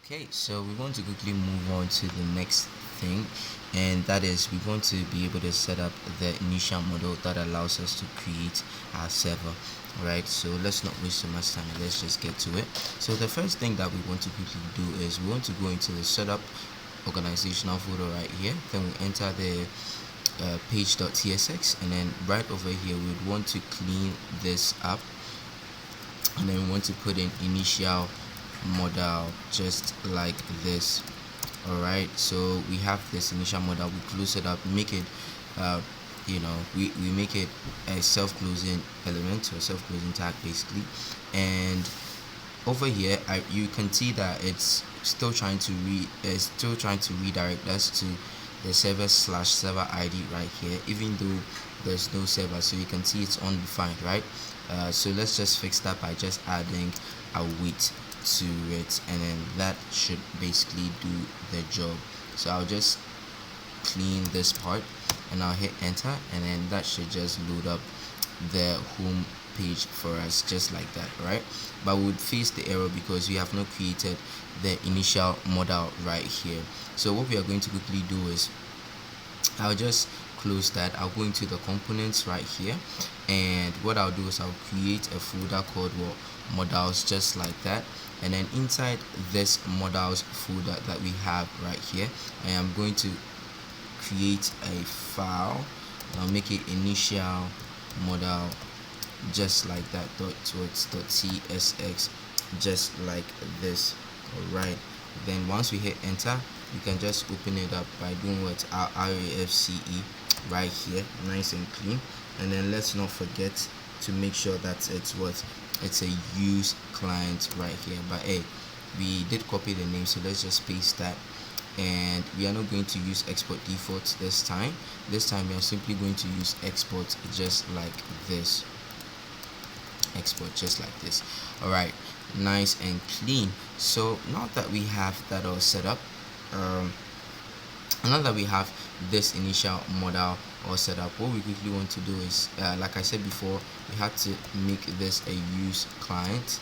Okay, so we want to quickly move on to the next thing, and that is we want to be able to set up the initial model that allows us to create our server. Right, so let's not waste so much time and let's just get to it. So the first thing that we want to quickly do is we want to go into the setup organizational folder right here. Then we enter the page.tsx, and then right over here we would want to clean this up, and then we want to put in initial modal just like this. Alright, so we have this initial modal, we close it up, make it we make it a self-closing element or self-closing tag basically. And over here you can see that it's still trying to redirect us to the server/server ID right here, even though there's no server, so you can see it's undefined, right? So let's just fix that by just adding a width to it, and then that should basically do the job. So I'll just clean this part and I'll hit enter, and then that should just load up the home page for us just like that, right? But we would face the error because we have not created the initial modal right here. So what we are going to quickly do is I'll just close that. I'll go into the components right here, and what I'll do is I'll create a folder called modals just like that, and then inside this modals folder that we have right here, I am going to create a file. I'll make it initial modal just like that .tsx just like this. Alright, then once we hit enter, you can just open it up by doing what REFCE right here, nice and clean. And then let's not forget to make sure that it's a use client right here. But hey, we did copy the name, so let's just paste that. And we are not going to use export default this time. This time we are simply going to use export just like this. Export just like this. Alright, nice and clean. So now that we have that all set up, now that we have this initial modal all set up, what we quickly want to do is like I said before, we have to make this a use client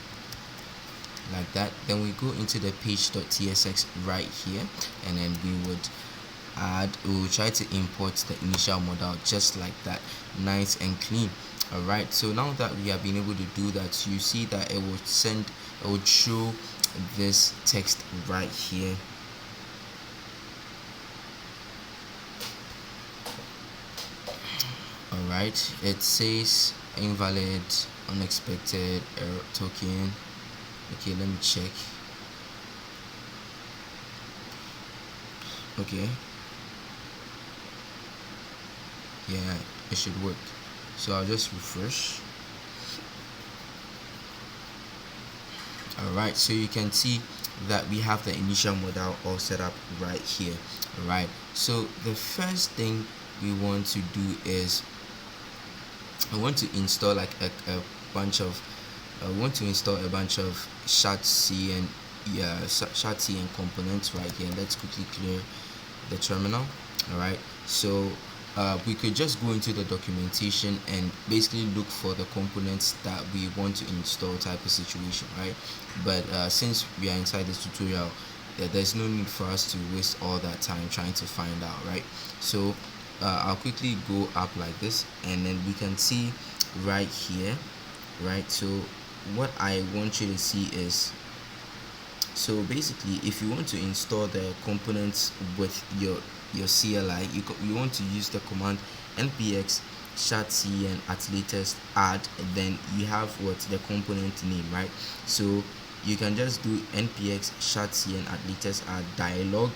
like that. Then we go into the page.tsx right here, and then we will try to import the initial modal just like that, nice and clean. Alright, so now that we have been able to do that, you see that it would show this text right here. Alright, it says invalid, unexpected, error token. Okay, let me check. Okay, yeah, it should work. So I'll just refresh. Alright, so you can see that we have the initial modal all set up right here. Alright, so the first thing we want to do is I want to install like a bunch of SHA-C and SHA-C and components right here. Let's quickly clear the terminal. Alright, so we could just go into the documentation and basically look for the components that we want to install type of situation, right? But since we are inside this tutorial, there's no need for us to waste all that time trying to find out, right? So I'll quickly go up like this, and then we can see right here, right? So what I want you to see is, so basically if you want to install the components with your CLI, you want to use the command npx SHA-C and latest add, and then you have what the component name, right? So you can just do npx SHA-C and latest add dialog,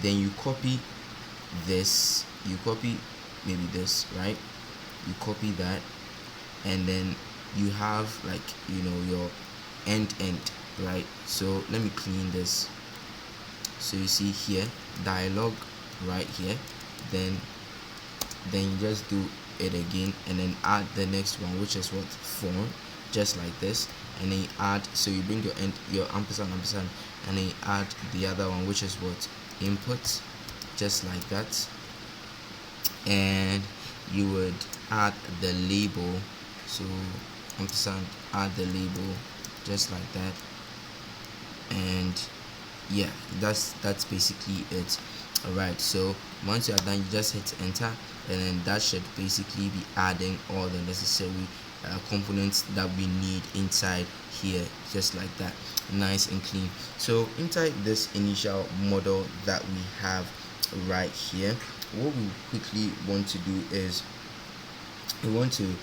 then you copy this, you copy maybe this, right? You copy that, and then you have like your end, right? So let me clean this. So you see here dialog right here, then you just do it again, and then add the next one, which is what form, just like this, and then you add, so you bring your ampersand, and then you add the other one, which is what input, just like that, and you would add the label, so ampersand, add the label just like that, and yeah, that's basically it. All right, so once you are done, you just hit enter, and then that should basically be adding all the necessary components that we need inside here, just like that, nice and clean. So inside this initial model that we have right here, what we quickly want to do is we want to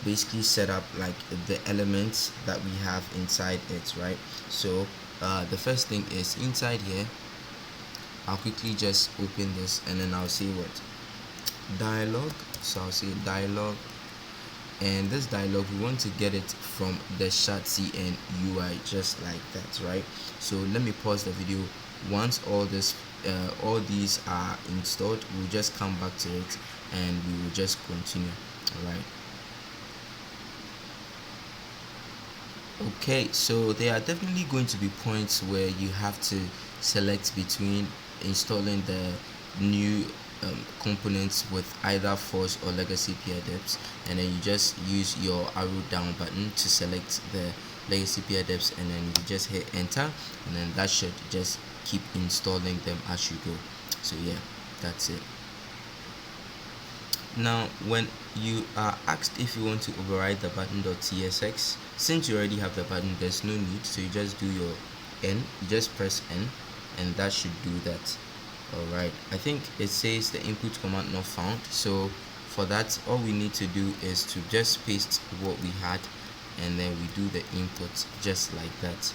basically set up like the elements that we have inside it, right? So the first thing is inside here, I'll quickly just open this, and then I'll say what dialog. So I'll say dialog, and this dialog we want to get it from the cn UI, just like that, right? So let me pause the video. Once all these are installed, we'll just come back to it and we will just continue. All right. Okay, so there are definitely going to be points where you have to select between installing the new components with either force or legacy PIDEPs, and then you just use your arrow down button to select the legacy PIDEPs, and then you just hit enter, and then that should just keep installing them as you go. So yeah, that's it. Now when you are asked if you want to override the button.tsx, since you already have the button, there's no need, so you just do your n, you just press n, and that should do that. Alright, I think it says the input command not found, so for that all we need to do is to just paste what we had, and then we do the input just like that.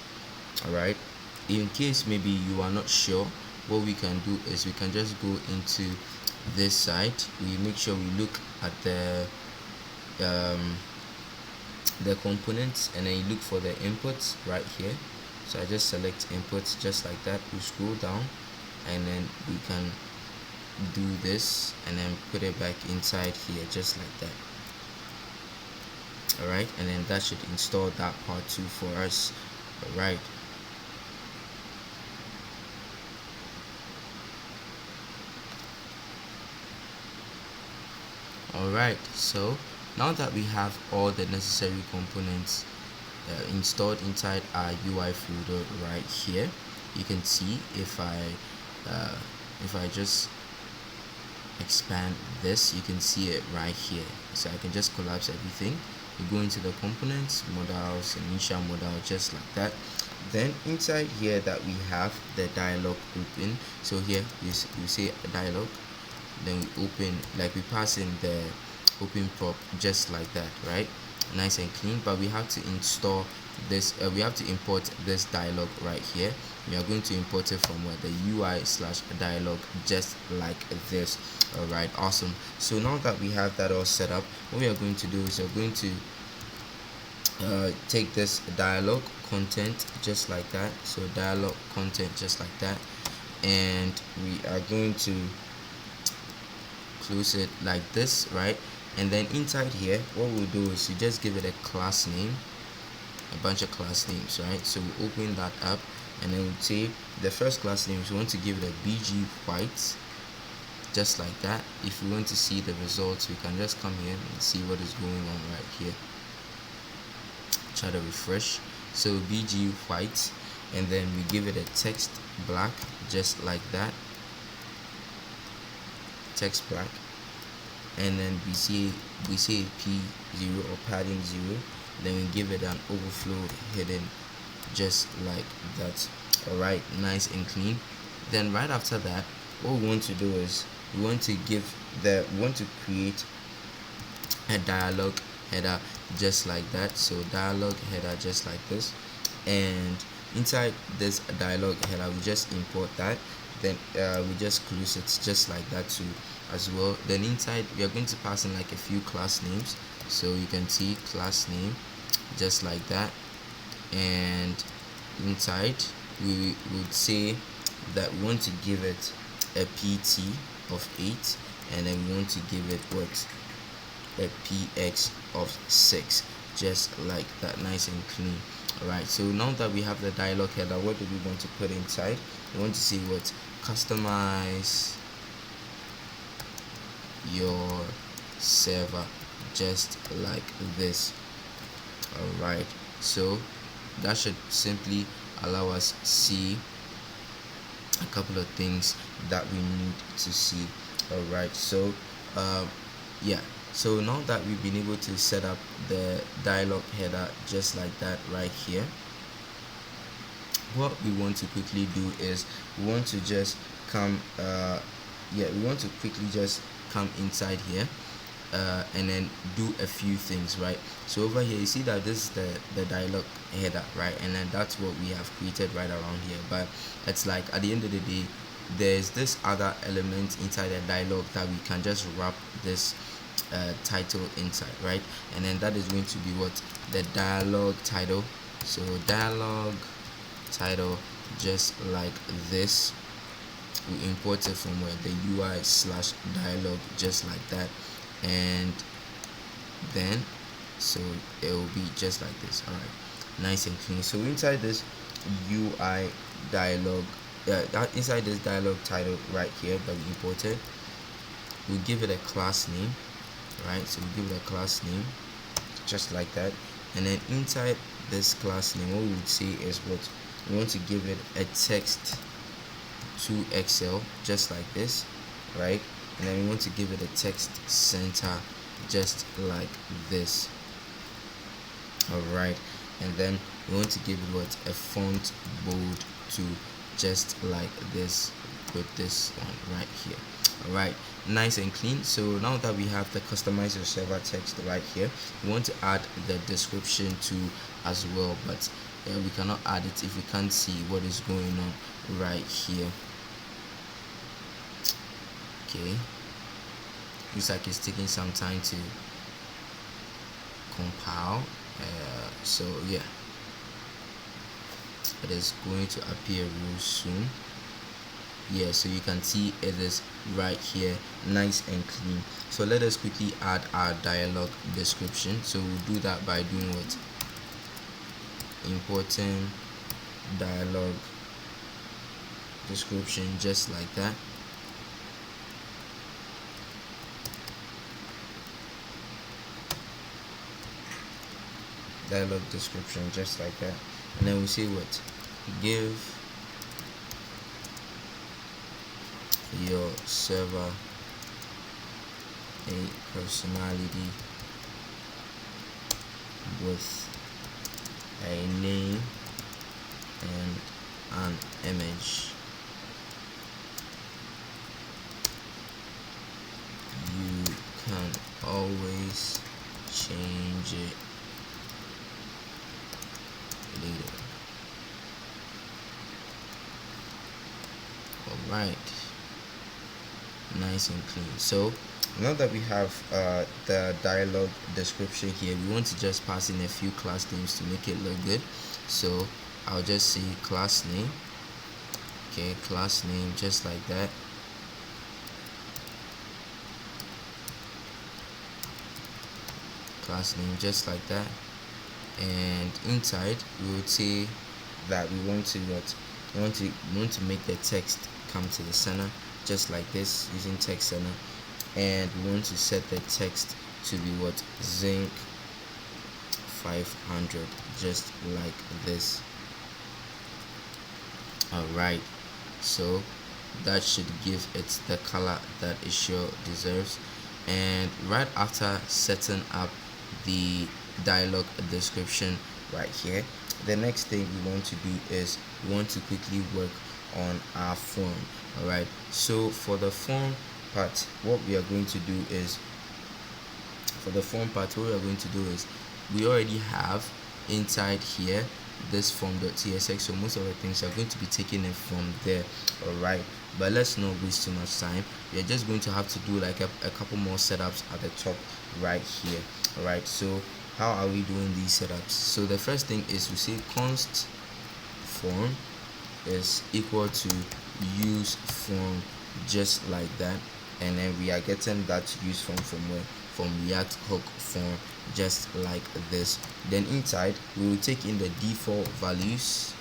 Alright, in case maybe you are not sure, what we can do is we can just go into this side, we make sure we look at the components, and then you look for the inputs right here. So I just select inputs just like that, we scroll down, and then we can do this and then put it back inside here just like that. Alright, and then that should install that part too for us. Alright, alright, so now that we have all the necessary components installed inside our UI folder right here, you can see if I just expand this, you can see it right here. So I can just collapse everything. You go into the components, modals, initial modal, just like that. Then inside here that we have the dialog open. So here you say dialog, then we open, like we pass in the open prop just like that, right? Nice and clean. But we have to install this, we have to import this dialog right here. We are going to import it from where the UI/dialog, just like this. Alright, awesome. So now that we have that all set up, what we are going to do is we're going to take this dialog content just like that. So dialog content just like that, and we are going to close it like this, right? And then inside here, what we'll do is you just give it a class name, a bunch of class names, right? So we open that up, and then we'll say the first class name, we want to give it a BG white, just like that. If we want to see the results, we can just come here and see what is going on right here. Try to refresh. So BG white, and then we give it a text black, just like that, text black, and then we say P0 or padding 0, then we give it an overflow hidden, just like that. Alright, nice and clean. Then right after that, what we want to do is we want to create a dialog header just like that. So dialog header just like this, and inside this dialog header we just import that, then we just close it just like that too as well. Then inside we are going to pass in like a few class names, so you can see class name just like that, and inside we would say that we want to give it a PT of 8, and then we want to give it what, a PX of 6, just like that, nice and clean. Alright, so now that we have the dialog header, what do we want to put inside? We want to see what, customize your server, just like this. Alright, so that should simply allow us see a couple of things that we need to see. All right, so yeah, so now that we've been able to set up the dialog header just like that right here, what we want to quickly do is we want to just come we want to quickly just come inside here and then do a few things, right? So over here you see that this is the dialog header, right? And then that's what we have created right around here. But it's like at the end of the day, there's this other element inside the dialog that we can just wrap this title inside, right? And then that is going to be what the dialog title. So dialog title, just like this. We import it from where the UI/dialog, just like that, and then so it will be just like this. All right, nice and clean. So inside this UI dialog, inside this dialog title right here that we imported, we'll give it a class name, right? So we give it a class name just like that, and then inside this class name, what we would say is what we want to give it a text to Excel, just like this, right? And then we want to give it a text center, just like this. All right, and then we want to give it what a font bold to, just like this, with this one right here. All right, nice and clean. So now that we have the customize your server text right here, we want to add the description to as well, but we cannot add it if we can't see what is going on right here. Okay, looks like it's taking some time to compile. So yeah, it is going to appear real soon. Yeah, so you can see it is right here, nice and clean. So let us quickly add our dialog description. So we'll do that by doing what? Importing dialog description, just like that. Dialog description, just like that, and then we say what? Give your server a personality with a name and an image. You can always change it later. All right, nice and clean. So now that we have the dialog description here, we want to just pass in a few class names to make it look good. So I'll just say class name. Okay, class name, just like that. Class name, just like that. And inside we would say that we want to make the text come to the center, just like this, using text center, and we want to set the text to be what? Zinc 500, just like this. All right, so that should give it the color that it sure deserves. And right after setting up the dialog description right here, the next thing we want to do is we want to quickly work on our form. All right, so for the form part, what we are going to do is we already have inside here this form.tsx, so most of the things are going to be taken in from there. All right, but let's not waste too much time. We are just going to have to do like a couple more setups at the top right here. All right, so how are we doing these setups? So the first thing is we say const form is equal to use form, just like that, and then we are getting that use form from where? From React hook form, just like this. Then inside we will take in the default values,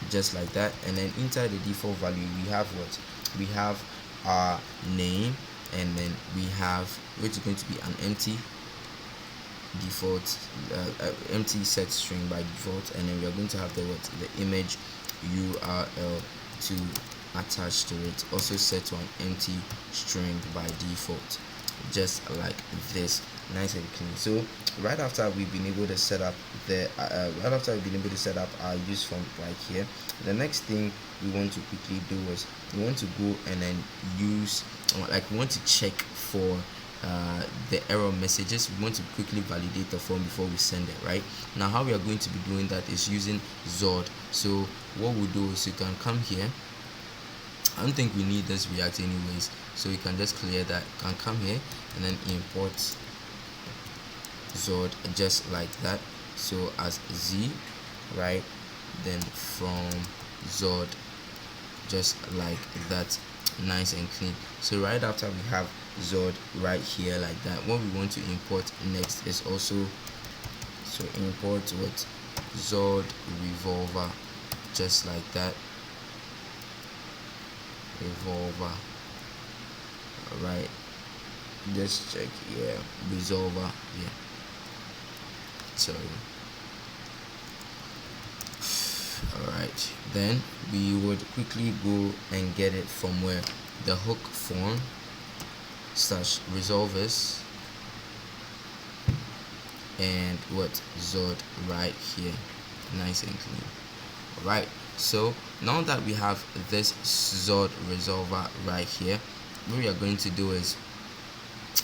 just like that, and then inside the default value we have what? We have our name, and then we have, which is going to be an empty default empty set string by default, and then we are going to have the what? The image URL to attach to it. Also set to an empty string by default, just like this, nice and clean. So right after we've been able to set up our use form right here, the next thing we want to quickly do is we want to go and then use, like, we want to check for the error messages. We want to quickly validate the form before we send it. Right now, how we are going to be doing that is using Zod. So what we'll do is you can come here. I don't think we need this React anyways, so you can just clear that. You can come here and then import Zod just like that. So as Z, right, then from Zod just like that, nice and clean. So right after we have Zod right here like that, what we want to import next is also, so import what, Zod revolver just like that, revolver. Alright, just check, yeah, resolver, yeah, sorry. Alright, then we would quickly go and get it from where the hook form slash resolvers and what, Zod right here, nice and clean. Alright, so now that we have this Zod resolver right here, what we are going to do is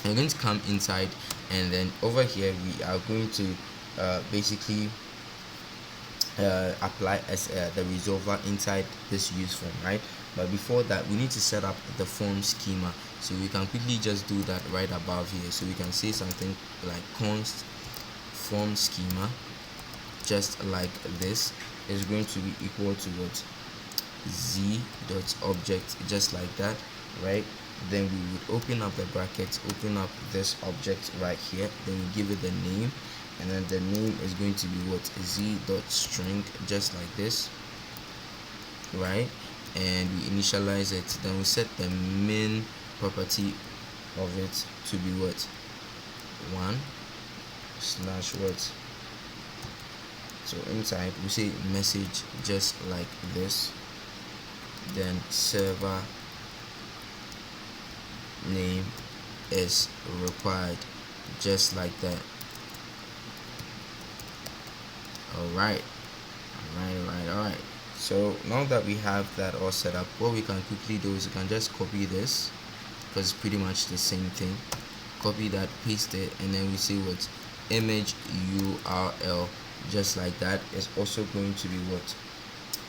we're going to come inside, and then over here we are going to basically apply as the resolver inside this use form, right? But before that, we need to set up the form schema, so we can quickly just do that right above here. So we can say something like const form schema just like this is going to be equal to what, z dot object, just like that, right? Then we would open up the brackets, open up this object right here, then we give it the name, and then the name is going to be what, z dot string, just like this, right? And we initialize it. Then we set the main property of it to be what, 1 slash what, so inside we say message just like this, then server name is required just like that. Alright, so now that we have that all set up, what we can quickly do is we can just copy this, because it's pretty much the same thing. Copy that, paste it, and then we say what, image URL just like that is also going to be what,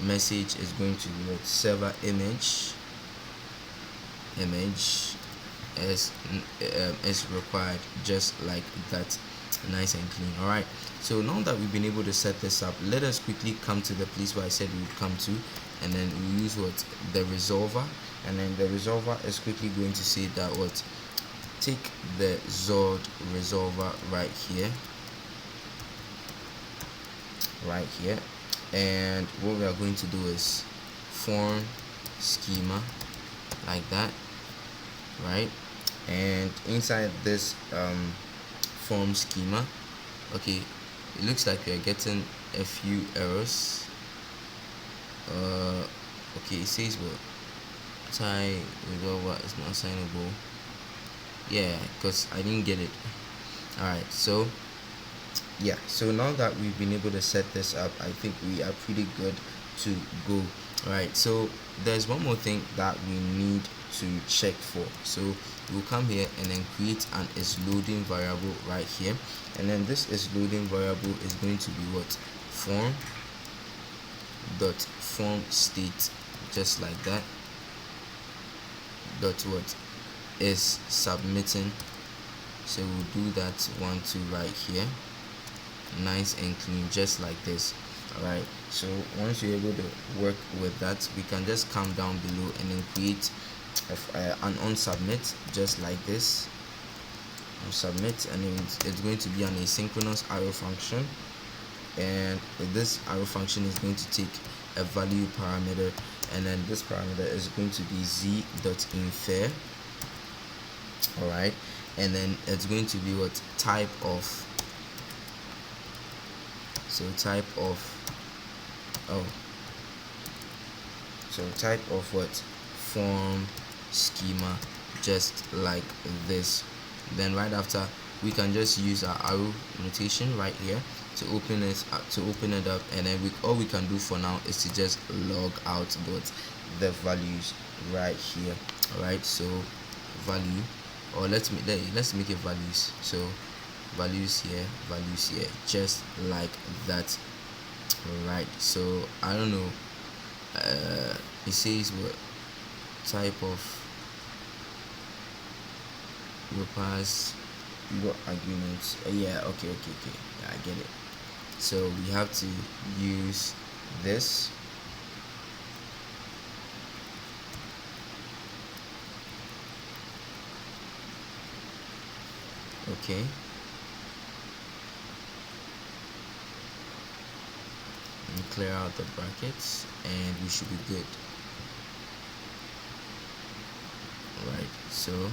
message is going to be what, server image is required just like that, nice and clean. Alright, so now that we've been able to set this up, let us quickly come to the place where I said we would come to, and then we use what, the resolver, and then the resolver is quickly going to say that what, take the Zod resolver right here, and what we are going to do is form schema like that, right? And inside this form schema, okay, it looks like we are getting a few errors. Okay, it says what, tie resolver is not assignable, yeah, because I didn't get it. Alright, so yeah, so now that we've been able to set this up, I think we are pretty good to go. Alright, so there's one more thing that we need to check for. So we'll come here and then create an isLoading variable right here, and then this isLoading variable is going to be what, form dot form state, just like that, dot what, is submitting. So we'll do that 1 2 right here, nice and clean, just like this. Alright, so once you're able to work with that, we can just come down below and then create an onSubmit just like this, onSubmit, and then it's going to be an asynchronous arrow function, and this arrow function is going to take a value parameter, and then this parameter is going to be z.infer. Alright, and then it's going to be what, type of, so type of, oh, So type of what? Form schema, just like this. Then right after, we can just use our arrow notation right here to open it up, and then all we can do for now is to just log out the values right here. All right, so value, or let's make it values. So values here, just like that. All right, so I don't know, it says what type of requires your arguments. Yeah, okay, yeah, I get it. So we have to use this. Okay, and clear out the brackets, and we should be good. Right, so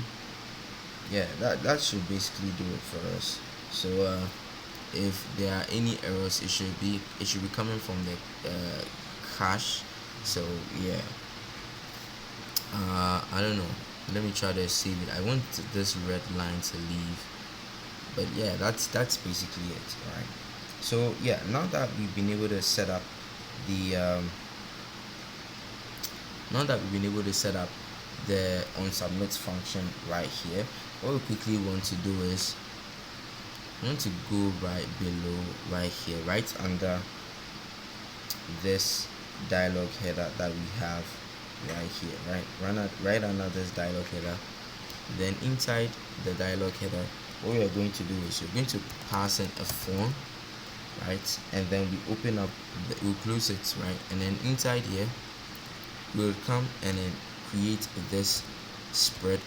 yeah, that should basically do it for us. So if there are any errors, it should be coming from the cache. So yeah, I don't know, let me try to save it. I want this red line to leave, but yeah, that's basically it. All right, so yeah, now that we've been able to set up the the onSubmit function right here, what we quickly want to do is we want to go right below, right here, right under this dialog header that we have right here, right under this dialog header. Then inside the dialog header, what we are going to do is we're going to pass in a form, right? And then we open up we'll close it, right? And then inside here we'll come and then create this spread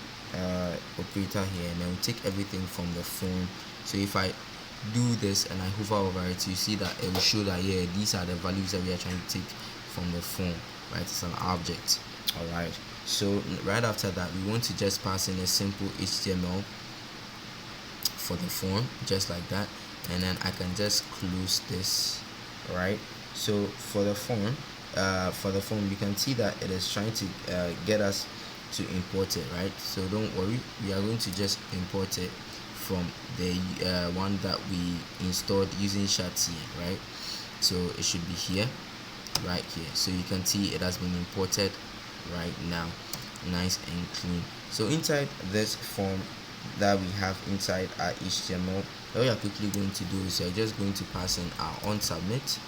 operator here, and then we'll take everything from the form. So if I do this and I hover over it, you see that it will show that yeah, these are the values that we are trying to take from the form, right? It's an object. All right, so right after that, we want to just pass in a simple HTML for the form, just like that, and then I can just close this. All right, so for the form you can see that it is trying to get us to import it, right? So don't worry, we are going to just import it from the one that we installed using Shatsi, right? So it should be here, right here. So you can see it has been imported right now, nice and clean. So inside this form that we have inside our HTML, what we are quickly going to do is we're just going to pass in our onSubmit,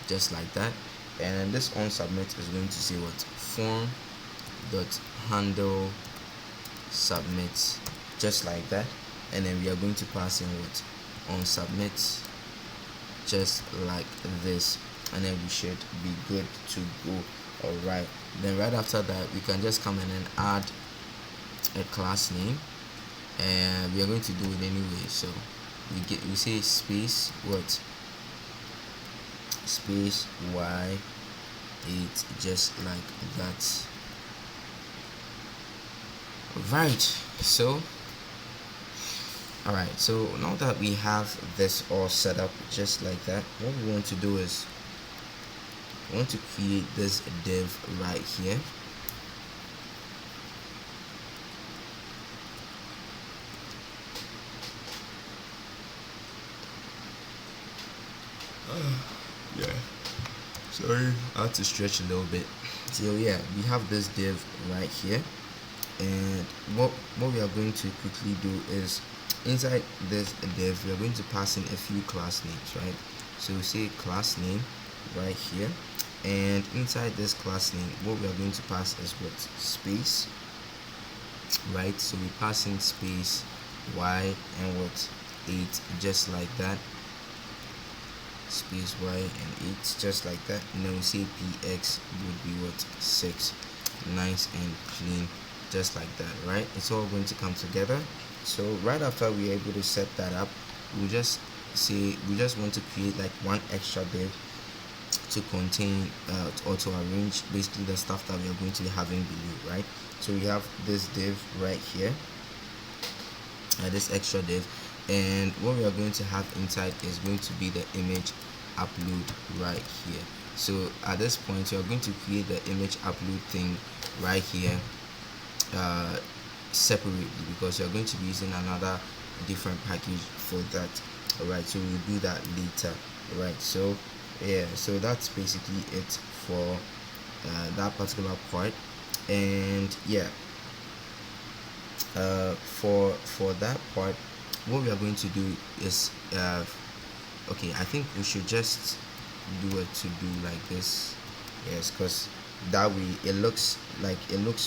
just like that. And then this onSubmit is going to say what? Form dot handle submit, just like that. And then we are going to pass in what? onSubmit, just like this, and then we should be good to go. All right, then right after that, we can just come in and add a class name, and we are going to do it anyway. So we say space what? Space y8, just like that. Right, so alright, so now that we have this all set up just like that, what we want to do is we want to create this div right here. Yeah, sorry, I had to stretch a little bit. So yeah, we have this div right here, and what we are going to quickly do is inside this div we are going to pass in a few class names, right? So we say class name right here, and inside this class name what we are going to pass is what? Space, right? So we pass in space y and what? 8, just like that. Space y and 8, just like that. And then we say px would be what? 6, nice and clean, just like that, right? It's all going to come together. So right after we are able to set that up, we just say we just want to create like one extra div to contain or to arrange basically the stuff that we are going to be having below, right? So we have this div right here, this extra div, and what we are going to have inside is going to be the image upload right here. So at this point, you're going to create the image upload thing right here separately, because you're going to be using another different package for that. Alright, so we'll do that later. Alright, so yeah, so that's basically it for that particular part. And yeah, for that part, what we are going to do is okay, I think we should just do a to do like this. Yes, because that way it looks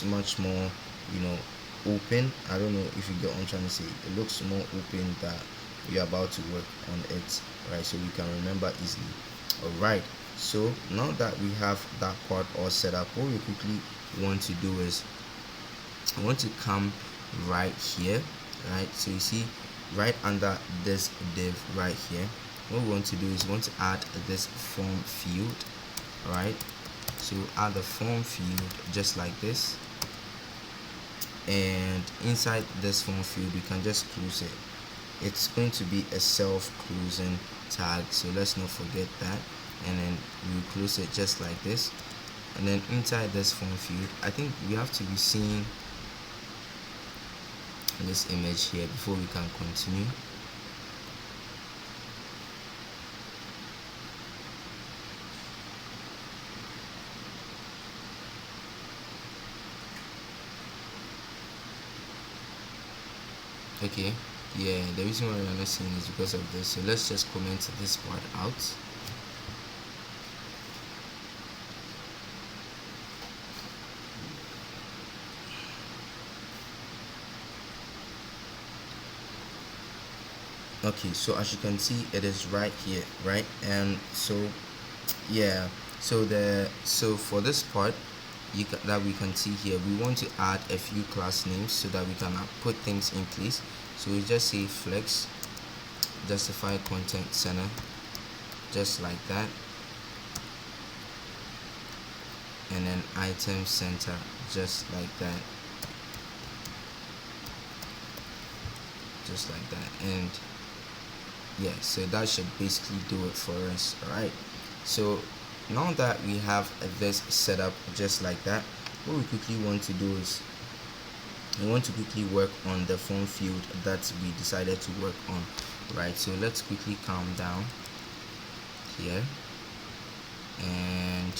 much more, you know, open. I don't know if you get what I'm trying to say. It looks more open that you're about to work on it, right? So we can remember easily. All right, so now that we have that part all set up, what we quickly want to do is I want to come right here, right? So you see right under this div right here, what we want to do is we want to add this form field. All right, so add the form field just like this, and inside this form field we can just close it. It's going to be a self-closing tag, so let's not forget that. And then we close it just like this, and then inside this form field, I think we have to be seeing this image here before we can continue. Okay, yeah, the reason why we're not seeing is because of this, so let's just comment this part out. Okay, so as you can see, it is right here, right? And so yeah, so for this part that we can see here, we want to add a few class names so that we can put things in place. So we just say flex justify content center, just like that, and then item center, just like that, just like that. And yeah, so that should basically do it for us. All right, so now that we have this set up just like that, what we quickly want to do is we want to quickly work on the form field that we decided to work on, right? So let's quickly calm down here, and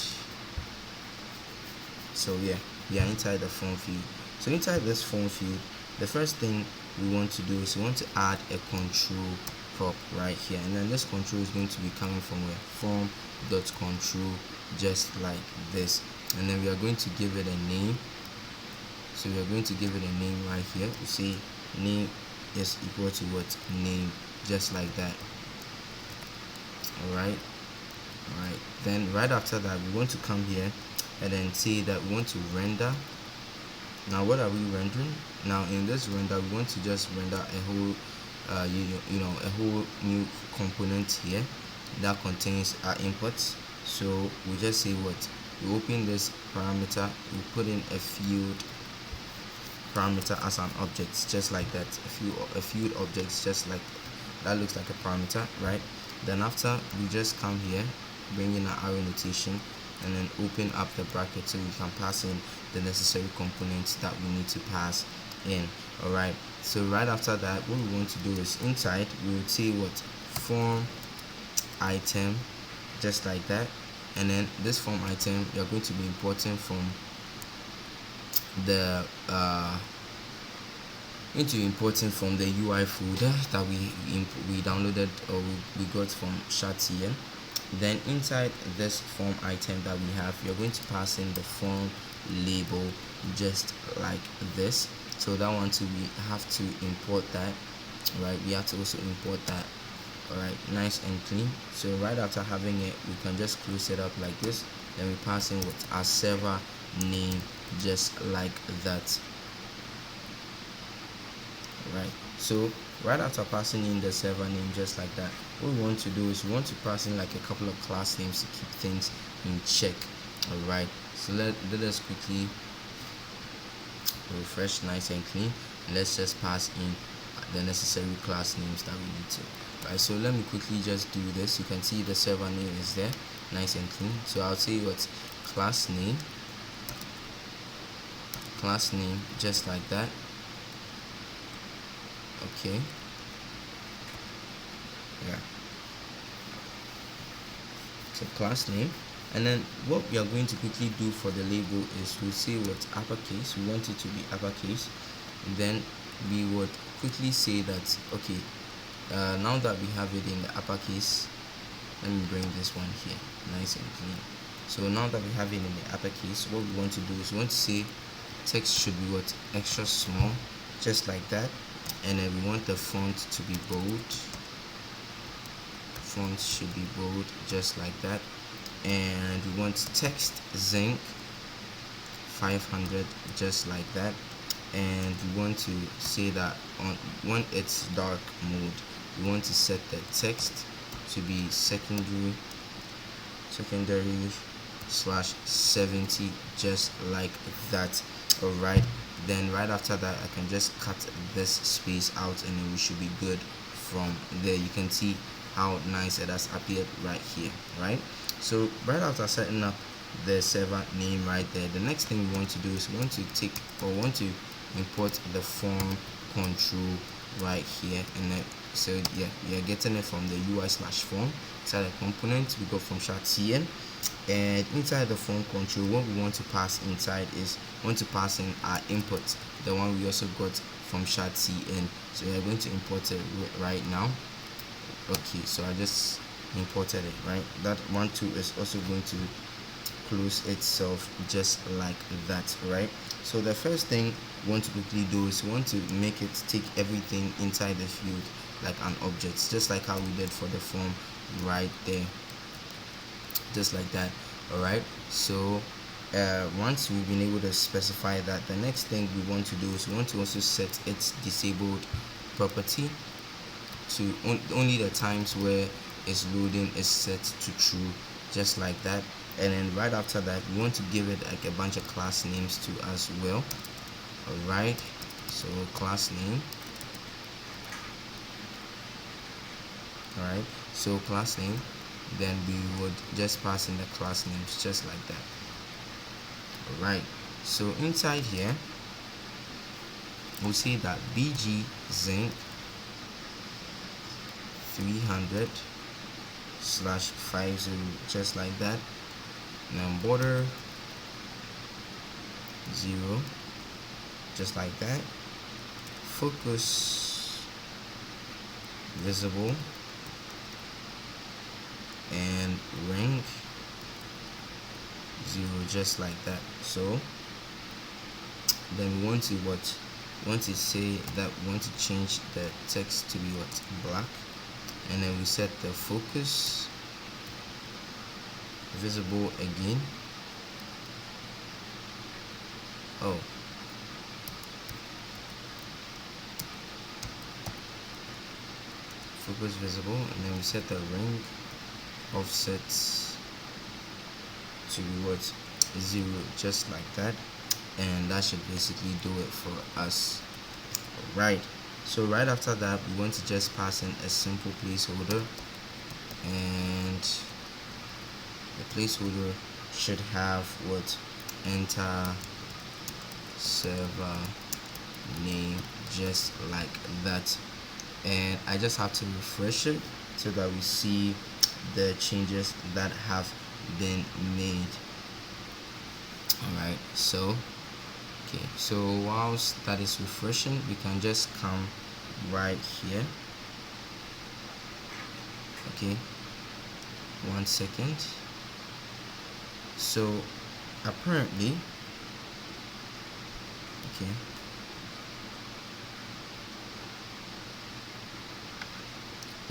so yeah, we are inside the form field. So inside this form field, the first thing we want to do is we want to add a control prop right here, and then this control is going to be coming from a form dot control, just like this, and then we are going to give it a name. So we are going to give it a name right here. You see name is equal to what? Name, just like that. All right, then right after that we want to come here and then say that we want to render. Now what are we rendering? Now in this render, we want to just render a whole you know, a whole new component here that contains our inputs. So we just say what? We open this parameter, we put in a field parameter as an object, just like that. A field objects, just like that, looks like a parameter, right? Then after, we just come here, bring in our arrow notation, and then open up the bracket so we can pass in the necessary components that we need to pass in. All right, so right after that, what we want to do is inside we would say what? Form item, just like that. And then this form item, you're going to be importing from the the UI folder that we downloaded, or we got from Shatian. Then inside this form item that we have, you're going to pass in the form label, just like this. So that one too, we have to import that, right? We have to also import that. All right, nice and clean. So right after having it, we can just close it up like this. Then we pass in with our server name, just like that. Right, so right after passing in the server name just like that, what we want to do is we want to pass in like a couple of class names to keep things in check. All right, so let us quickly refresh nice and clean. Let's just pass in the necessary class names that we need to. Right, so let me quickly just do this. You can see the server name is there, nice and clean. So I'll say what class name, just like that. Okay, yeah, so class name. And then what we are going to quickly do for the label is we'll say what uppercase, we want it to be uppercase, and then we would quickly say that okay, now that we have it in the uppercase, let me bring this one here nice and clean. So now that we have it in the uppercase, what we want to do is we want to say text should be what extra small, just like that. And then we want the font to be bold, font should be bold, just like that. And we want text zinc 500, just like that. And we want to say that when it's dark mode, we want to set the text to be secondary /70, just like that. All right, then right after that I can just cut this space out and then we should be good from there. You can see how nice it has appeared right here, right? So right after setting up the server name right there, the next thing we want to do is we want to import the form control right here. And then so yeah, we are getting it from the UI/form. Inside the component we go from /cn, and inside the form control, what we want to pass inside is we want to pass in our input, the one we also got from /cn. So we are going to import it right now. Okay, so I just imported it, right? That one too is also going to close itself just like that, right? So the first thing we want to quickly do is we want to make it take everything inside the field like an object, just like how we did for the form right there, just like that. All right, so once we've been able to specify that, the next thing we want to do is we want to also set its disabled property to only the times where its loading is set to true, just like that. And then right after that we want to give it like a bunch of class names too as well. All right, so class name. All right, so class name, then we would just pass in the class names just like that. All right, so inside here we'll say that bg zinc 300 /50, just like that. Now border 0, just like that. Focus visible, and rank 0, just like that. So then we want to say that we want to change the text to be black, and then we set the focus visible again. Oh, focus visible, and then we set the ring offsets to be 0, just like that. And that should basically do it for us. All right, so right after that we want to just pass in a simple placeholder, and the placeholder should have enter server name, just like that. And I just have to refresh it so that we see the changes that have been made. All right, so okay, so whilst that is refreshing, we can just come right here. Okay, 1 second. So apparently, okay,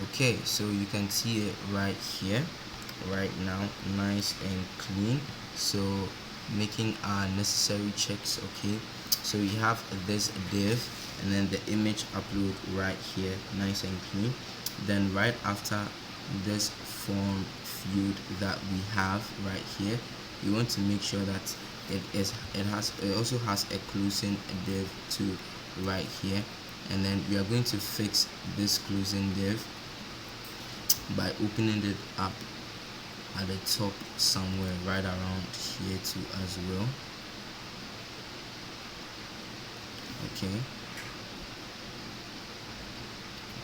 okay, so you can see it right here right now, nice and clean. So making our necessary checks. Okay, so we have this div and then the image upload right here, nice and clean. Then right after this form field that we have right here, we want to make sure that it also has a closing div too right here, and then we are going to fix this closing div by opening it up at the top somewhere, right around here too as well.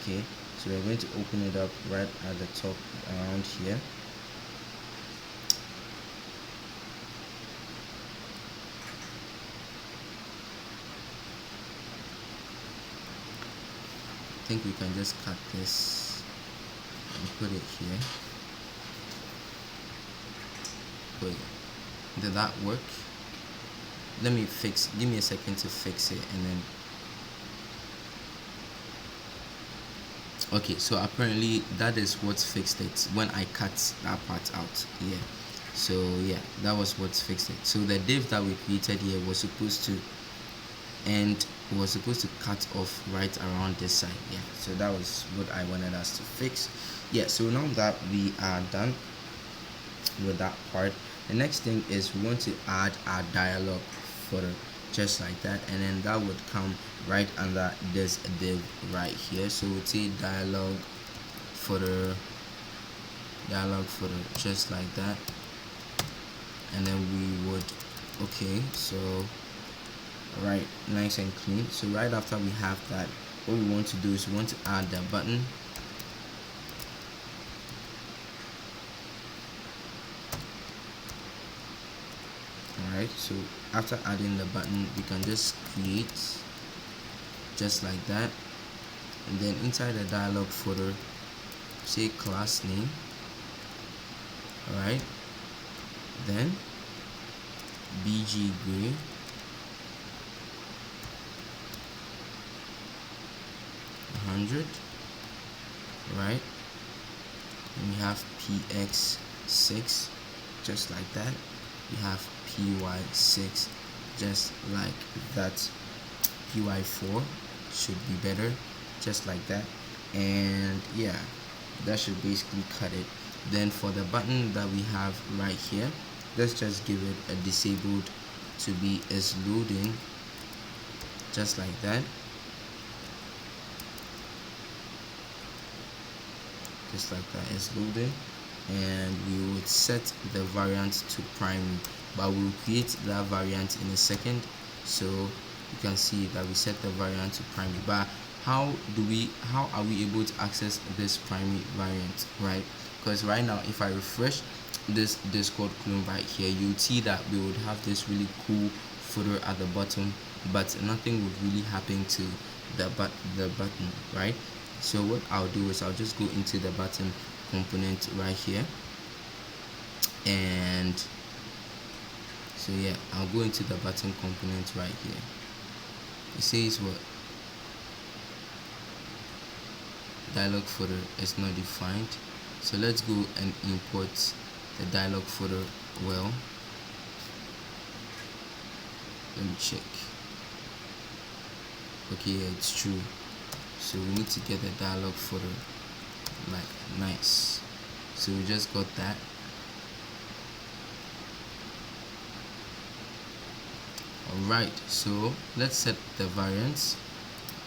Okay, so we're going to open it up right at the top around here. I think we can just cut this and put it here. Wait, did that work? Let me give me a second to fix it, and then okay, so apparently that is what fixed it when I cut that part out here. So yeah, that was what fixed it. So the div that we created here was supposed to cut off right around this side. Yeah, so that was what I wanted us to fix. Yeah, so now that we are done with that part, the next thing is we want to add our dialog footer just like that, and then that would come right under this div right here. So we'll say dialog footer just like that, and then we would so right, nice and clean. So right after we have that, what we want to do is we want to add the button. Alright, so after adding the button, we can just create just like that, and then inside the dialog footer, say class name. Alright, then bg gray, right, and we have px6 just like that. We have py6 just like that. py4 should be better, just like that. And yeah, that should basically cut it. Then for the button that we have right here, let's just give it a disabled to be is loading, just like that. Just like that, is loading, and we would set the variant to primary, but we'll create that variant in a second. So you can see that we set the variant to primary. But how are we able to access this primary variant, right? Because right now, if I refresh this Discord clone right here, you'll see that we would have this really cool footer at the bottom, but nothing would really happen to the button, right? So what I'll do is I'll just go into the button component right here, and so yeah, I'll go into the button component right here. It says what? Dialog footer is not defined. So let's go and import the dialog footer. Well, let me check. Okay, yeah, it's true. So we need to get the dialog footer, like, nice. So we just got that. Alright, so let's set the variants.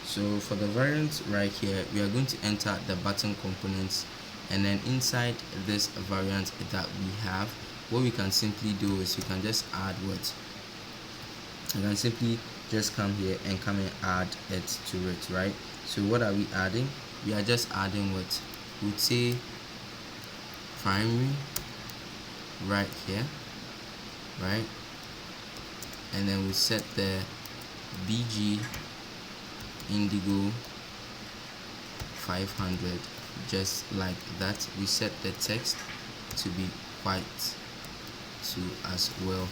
So for the variants right here, we are going to enter the button components, and then inside this variant that we have, what we can simply do is we can just add what? You can simply just come here and come and add it to it, right? So what are we adding? We are just adding what? We'd say primary right here, right? And then we set the bg indigo 500 just like that. We set the text to be white too as well,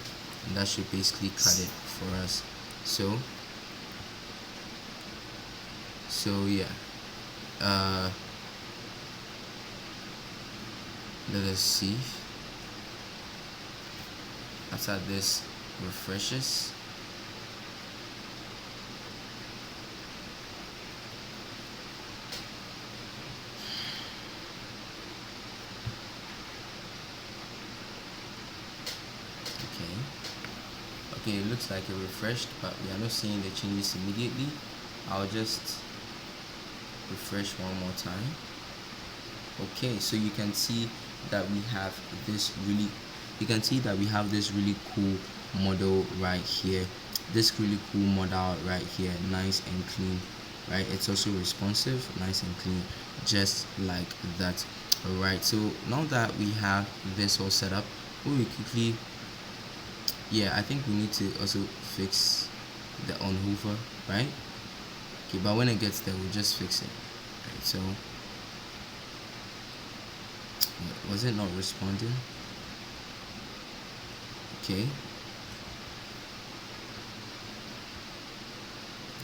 and that should basically cut it for us. So yeah, let us see after this refreshes. Okay, it looks like it refreshed, but we are not seeing the changes immediately. I'll just refresh one more time. Okay, so you can see that we have this really, you can see that we have this really cool model right here, this really cool model right here, nice and clean, right? It's also responsive, nice and clean, just like that. All right, so now that we have this all set up, we quickly, yeah, I think we need to also fix the on hover, right? Okay, but when it gets there, we'll just fix it. Right, so was it not responding? Okay.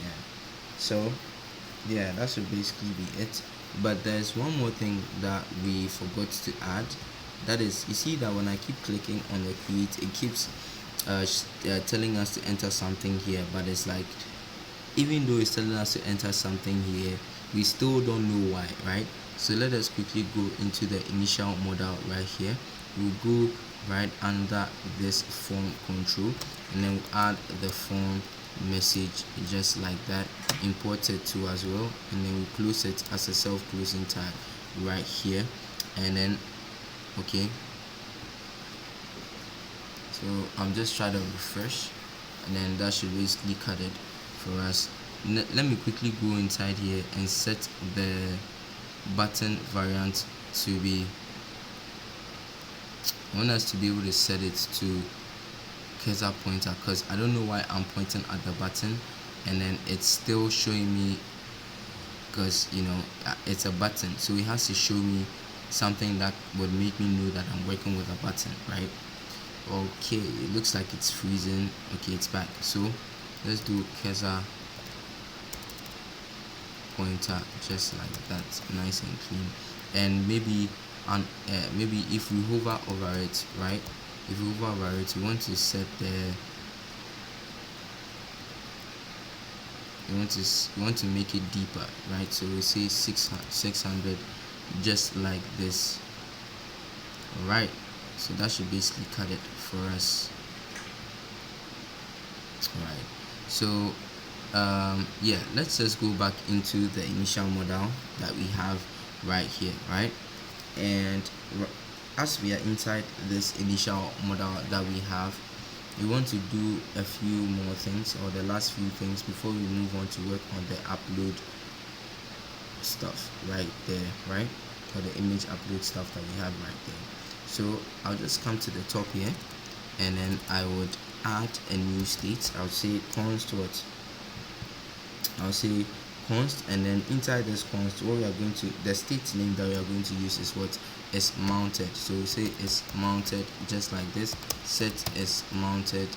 Yeah. So yeah, that should basically be it. But there's one more thing that we forgot to add. That is, you see that when I keep clicking on the create, it keeps telling us to enter something here, but it's like, even though it's telling us to enter something here, we still don't know why, right? So let us quickly go into the initial modal right here. We'll go right under this form control, and then we'll add the form message just like that, import it too as well, and then we close it as a self-closing tag right here. And then okay, so I'm just trying to refresh, and then that should basically cut it for us. Let me quickly go inside here and set the button variant to be, I want us to be able to set it to cursor pointer, because I don't know why I'm pointing at the button and then it's still showing me, because you know it's a button, so it has to show me something that would make me know that I'm working with a button, right? Okay, it looks like it's freezing. Okay, it's back. So let's do cursor pointer just like that, nice and clean. And maybe maybe if we hover over it, right, if we hover over it, we want to set the, we want to make it deeper, right? So we say 600 just like this. All right, so that should basically cut it for us. All right, so yeah, let's just go back into the initial modal that we have right here, right? And as we are inside this initial modal that we have, we want to do a few more things, or the last few things, before we move on to work on the upload stuff right there, right? Or the image upload stuff that we have right there. So I'll just come to the top here, and then I would add a new state. I'll say const what? I'll say const, and then inside this const, what we are going to, the state name that we are going to use is what is mounted. So we say is mounted just like this. Set is mounted.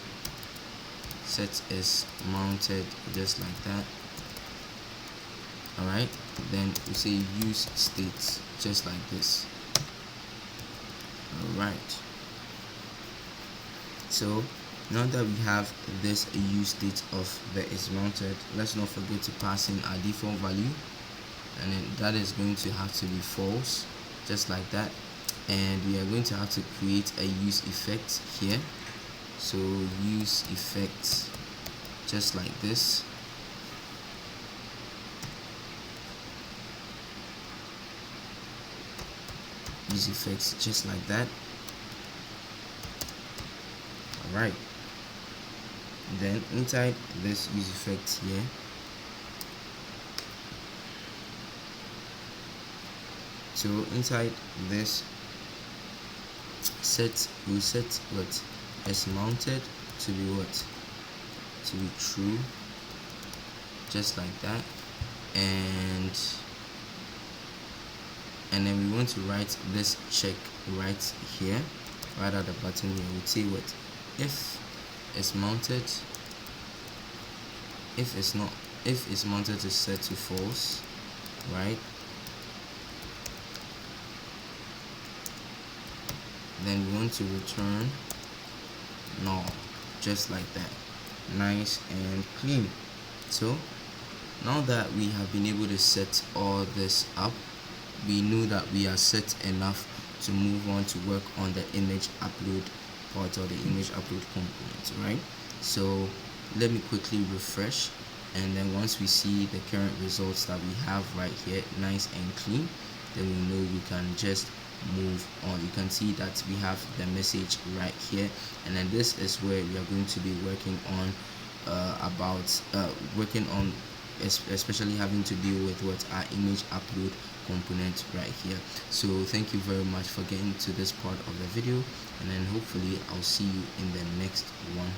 Set is mounted just like that. All right. Then we say use states just like this. All right. So now that we have this use state of the is mounted, let's not forget to pass in our default value, and then that is going to have to be false just like that. And we are going to have to create a use effect here. So use effect just like this. Use effects just like that. All right. Then inside this use effect here, so inside this set, we'll set what is mounted to be what, to be true just like that. And then we want to write this check right here, right at the bottom here. We'll say what if it's mounted, if it's not, if it's mounted to set to false, right? Then we want to return null just like that, nice and clean. So now that we have been able to set all this up, we know that we are set enough to move on to work on the image upload part, or the image upload component, right? So let me quickly refresh, and then once we see the current results that we have right here, nice and clean, then we know we can just move on. You can see that we have the message right here, and then this is where we are going to be working on especially having to deal with what our image upload component right here. So thank you very much for getting to this part of the video, and then hopefully I'll see you in the next one.